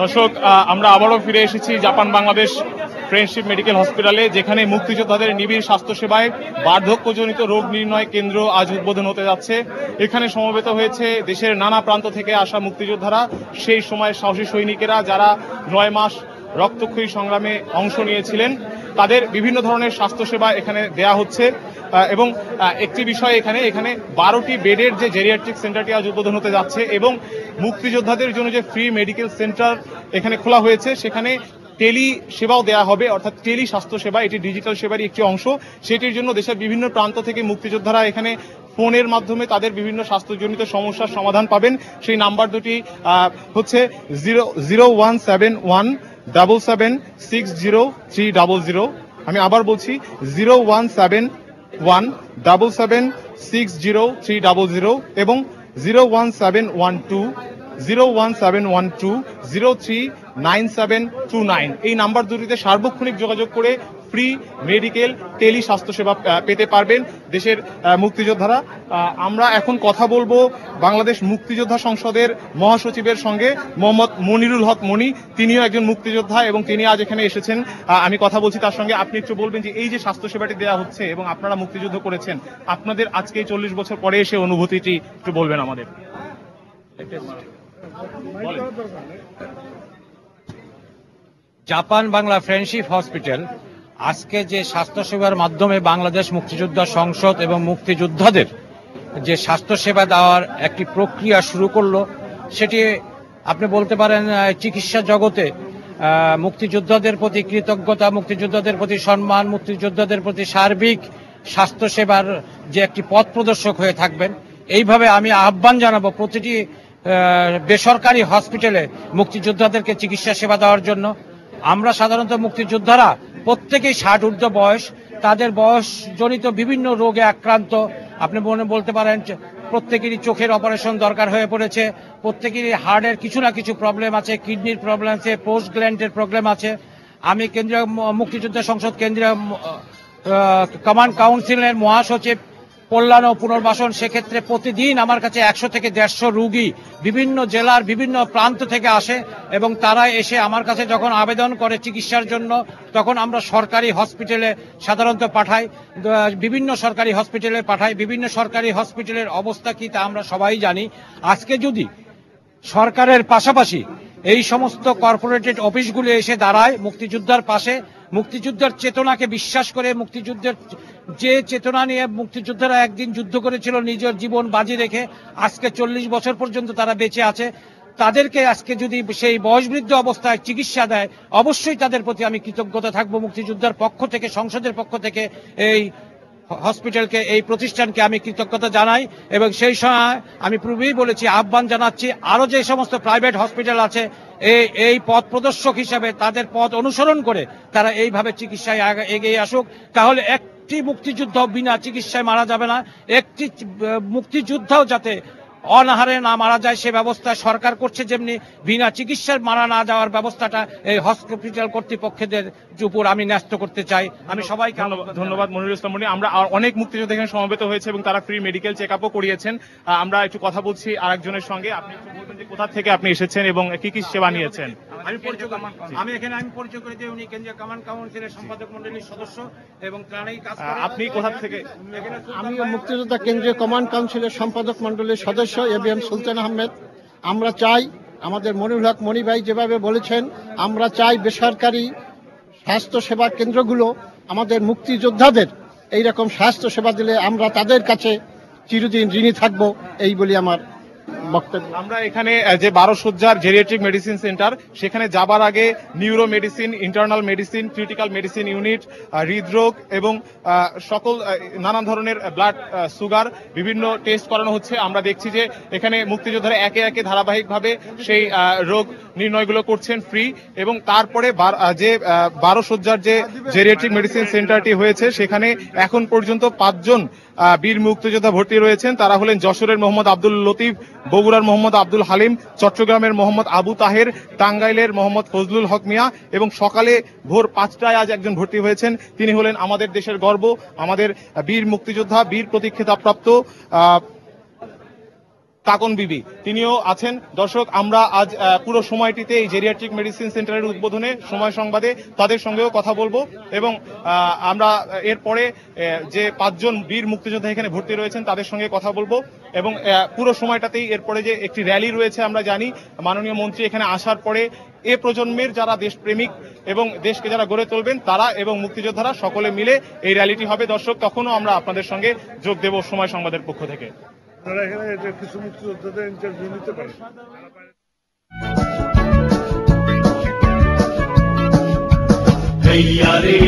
দর্শক, আমরা আবারও ফিরে এসেছি জাপান বাংলাদেশ ফ্রেন্ডশিপ মেডিকেল হসপিটালে, যেখানে মুক্তিযোদ্ধাদের নিবিড় স্বাস্থ্যসেবায় বার্ধক্যজনিত রোগ নির্ণয় কেন্দ্র আজ উদ্বোধন হতে যাচ্ছে। এখানে সমবেত হয়েছে দেশের নানা প্রান্ত থেকে আসা মুক্তিযোদ্ধারা, সেই সময়ের সাহসী সৈনিকেরা যারা 9 মাস রক্তক্ষয়ী সংগ্রামে অংশ নিয়েছিলেন। তাদের বিভিন্ন ধরনের স্বাস্থ্যসেবা এখানে দেয়া হচ্ছে এবং একটি বিষয়, এখানে 12টি বেডের যে জেরিয়াট্রিক সেন্টারটি আজ উদ্বোধন হতে যাচ্ছে এবং মুক্তিযোদ্ধাদের জন্য যে ফ্রি মেডিকেল সেন্টার এখানে খোলা হয়েছে, সেখানে টেলি সেবাও দেওয়া হবে, অর্থাৎ টেলি স্বাস্থ্যসেবা, এটি ডিজিটাল সেবারই একটি অংশ। সেটির জন্য দেশের বিভিন্ন প্রান্ত থেকে মুক্তিযোদ্ধারা এখানে ফোনের মাধ্যমে তাদের বিভিন্ন স্বাস্থ্যজনিত সমস্যার সমাধান পাবেন। সেই নাম্বার দুটি হচ্ছে 0171776030। আমি আবার বলছি 0171776030 এবং 01712 এই নাম্বার দুটিতে সার্বক্ষণিক যোগাযোগ করে ফ্রি মেডিকেল টেলি স্বাস্থ্যসেবা পেতে পারবেন দেশের মুক্তিযোদ্ধারা। আমরা এখন কথা বলবো বাংলাদেশ মুক্তিযোদ্ধা সংসদের মহাসচিবের সঙ্গে, মোহাম্মদ মনিরুল হক মনি। তিনিও একজন মুক্তিযোদ্ধা এবং তিনি আজ এখানে এসেছেন। আমি কথা বলছি তার সঙ্গে। আপনি একটু বলবেন যে এই যে স্বাস্থ্যসেবাটি দেওয়া হচ্ছে এবং আপনারা মুক্তিযুদ্ধ করেছেন, আপনাদের আজকে 40 বছর পরে এসে অনুভূতিটি একটু বলবেন আমাদের। জাপান বাংলা ফ্রেন্ডশিপ হসপিটাল আজকে যে স্বাস্থ্যসেবার মাধ্যমে বাংলাদেশ মুক্তিযোদ্ধা সংসদ এবং মুক্তিযোদ্ধাদের যে স্বাস্থ্যসেবা দেওয়ার একটি প্রক্রিয়া শুরু করলো, সেটি আপনি বলতে পারেন চিকিৎসা জগতে মুক্তিযোদ্ধাদের প্রতি কৃতজ্ঞতা, মুক্তিযোদ্ধাদের প্রতি সম্মান, মুক্তিযোদ্ধাদের প্রতি সার্বিক স্বাস্থ্যসেবার যে একটি পথ প্রদর্শক হয়ে থাকবেন। এইভাবে আমি আহ্বান জানাবো প্রতিটি বেসরকারি হসপিটালে মুক্তিযোদ্ধাদেরকে চিকিৎসা সেবা দেওয়ার জন্য। আমরা সাধারণত মুক্তিযোদ্ধারা প্রত্যেকেই 60 ঊর্ধ্ব বয়স, তাদের বয়সজনিত বিভিন্ন রোগে আক্রান্ত। আপনি বলতে পারেন প্রত্যেকেরই চোখের অপারেশন দরকার হয়ে পড়েছে, প্রত্যেকেরই হার্টের কিছু না কিছু প্রবলেম আছে, কিডনির প্রবলেম আছে, পোস্ট গ্ল্যান্ডের প্রবলেম আছে। আমি কেন্দ্রীয় মুক্তিযোদ্ধা সংসদ কেন্দ্রীয় কমান্ড কাউন্সিলের মহাসচিব কল্যাণ ও পুনর্বাসন, সেক্ষেত্রে প্রতিদিন আমার কাছে 100 থেকে 150 রোগী বিভিন্ন জেলার বিভিন্ন প্রান্ত থেকে আসে এবং তারা এসে আমার কাছে যখন আবেদন করে চিকিৎসার জন্য, তখন আমরা সরকারি হসপিটালে সাধারণত পাঠাই, বিভিন্ন সরকারি হসপিটালে পাঠাই। বিভিন্ন সরকারি হসপিটালের অবস্থা কি তা আমরা সবাই জানি। আজকে যদি সরকারের পাশাপাশি এই সমস্ত কর্পোরেটেড অফিসগুলো এসে দাঁড়ায় মুক্তিযোদ্ধার পাশে, মুক্তিযুদ্ধের চেতনাকে বিশ্বাস করে, মুক্তিযুদ্ধের যে চেতনা নিয়ে মুক্তিযোদ্ধারা একদিন যুদ্ধ করেছিল নিজের জীবন বাজি রেখে, আজকে 40 বছর পর্যন্ত তারা বেঁচে আছে, তাদেরকে আজকে যদি সেই বয়সবৃদ্ধ অবস্থায় চিকিৎসা দেয়, অবশ্যই তাদের প্রতি আমি কৃতজ্ঞতা থাকবো। মুক্তিযোদ্ধার পক্ষ থেকে, সংসদের পক্ষ থেকে এই হসপিটালকে, এই প্রতিষ্ঠানকে আমি কৃতজ্ঞতা জানাই। এবং সেই সময় আমি পূর্বেই বলেছি, আহ্বান জানাচ্ছি আরো যে সমস্ত প্রাইভেট হসপিটাল আছে এই পথ প্রদর্শক হিসাবে তাদের পথ অনুসরণ করে তারা এইভাবে চিকিৎসায় এগিয়ে আসুক। তাহলে একটি মুক্তিযুদ্ধ বিনা চিকিৎসায় মারা যাবে না, একটি মুক্তিযোদ্ধাও যাতে অনাহারে না মারা যায় সে ব্যবস্থা সরকার করছে, যেমনি বিনা চিকিৎসার মারা না যাওয়ার ব্যবস্থাটা এই হসপিটাল কর্তৃপক্ষদের উপর আমি ন্যস্ত করতে চাই। আমি সবাইকে ধন্যবাদ মনিরুল ইসলাম মনি। আমরা অনেক মুক্তিযোদ্ধা এখানে সমবেত হয়েছে এবং তারা ফ্রি মেডিকেল চেকআপও করিয়েছেন। আমরা একটু কথা বলছি আরেকজনের সঙ্গে। আপনি একটু বলবেন যে কোথা থেকে আপনি এসেছেন এবং কি কি সেবা নিয়েছেন? আমি পরিচয় করে দিই, উনি কেন্দ্রীয় কমান্ড কাউন্সিলের সম্পাদক মণ্ডলীর সদস্য এবং ত্রাণেই কাজ করেন। আপনি কোথা থেকে? আমি মুক্তিযোদ্ধা কেন্দ্রীয় কমান্ড কাউন্সিলের সম্পাদক মণ্ডলীর সদস্য এবিএম সুলতান আহমেদ। আমরা চাই, আমাদের মনিরুল হক মনি ভাই যেভাবে বলেছেন, আমরা চাই বেসরকারি স্বাস্থ্য সেবা কেন্দ্রগুলো আমাদের মুক্তিযোদ্ধাদের এইরকম স্বাস্থ্য সেবা দিলে আমরা তাদের কাছে চিরদিন ঋণী থাকবো, এই বলি আমার বক্তব্য। আমরা এখানে যে 12 শয্যার জেরিয়াট্রিক মেডিসিন সেন্টার, সেখানে যাবার আগে neuro medicine, internal medicine, critical medicine unit, হৃদরোগ এবং সকল নানান ধরনের ব্লাড সুগার বিভিন্ন টেস্ট করানো হচ্ছে। আমরা দেখছি যে এখানে মুক্তিযোদ্ধারা একে একে ধারাবাহিকভাবে সেই রোগ নির্ণয়গুলো করছেন ফ্রি। এবং তারপরে যে 12 শয্যার যে জেরিয়াট্রিক মেডিসিন সেন্টারটি হয়েছে, সেখানে এখন পর্যন্ত 5 জন বীর মুক্তিযোদ্ধা ভর্তি রয়েছেন। তারা হলেন যশোরের মোহাম্মদ আব্দুল লতিফ বগুড়ার মোহাম্মদ আব্দুল হালিম, চট্টগ্রামের মোহাম্মদ আবু তাহের, টাঙ্গাইলের মোহাম্মদ ফজলুল হক মিয়া এবং সকালে ভোর 5টায় আজ একজন ভর্তি হয়েছেন। তিনি হলেন আমাদের দেশের গর্ব, আমাদের বীর মুক্তিযোদ্ধা, বীর প্রতীক্ষিতাপ্রাপ্ত কাকন বিবি, তিনিও আছেন। দর্শক, আমরা আজ পুরো সময়টিতে এই জেরিয়াট্রিক মেডিসিন সেন্টারের উদ্বোধনে সময় সংবাদে তাদের সঙ্গেও কথা বলবো এবং আমরা এরপরে যে 5 জন বীর মুক্তিযোদ্ধা এখানে ভর্তি রয়েছেন তাদের সঙ্গে কথা বলবো এবং পুরো সময়টাতেই এরপরে যে একটি র্যালি রয়েছে, আমরা জানি মাননীয় মন্ত্রী এখানে আসার পরে এ প্রজন্মের যারা দেশপ্রেমিক এবং দেশকে যারা গড়ে তুলবেন তারা এবং মুক্তিযোদ্ধারা সকলে মিলে এই র্যালিটি হবে। দর্শক, তখনও আমরা আপনাদের সঙ্গে যোগ দেব সময় সংবাদের পক্ষ থেকে। আপনারা এখানে কিছু মুক্তিযোদ্ধাদের ইন্টারভিউ নিতে পারেন। হেইয়া রে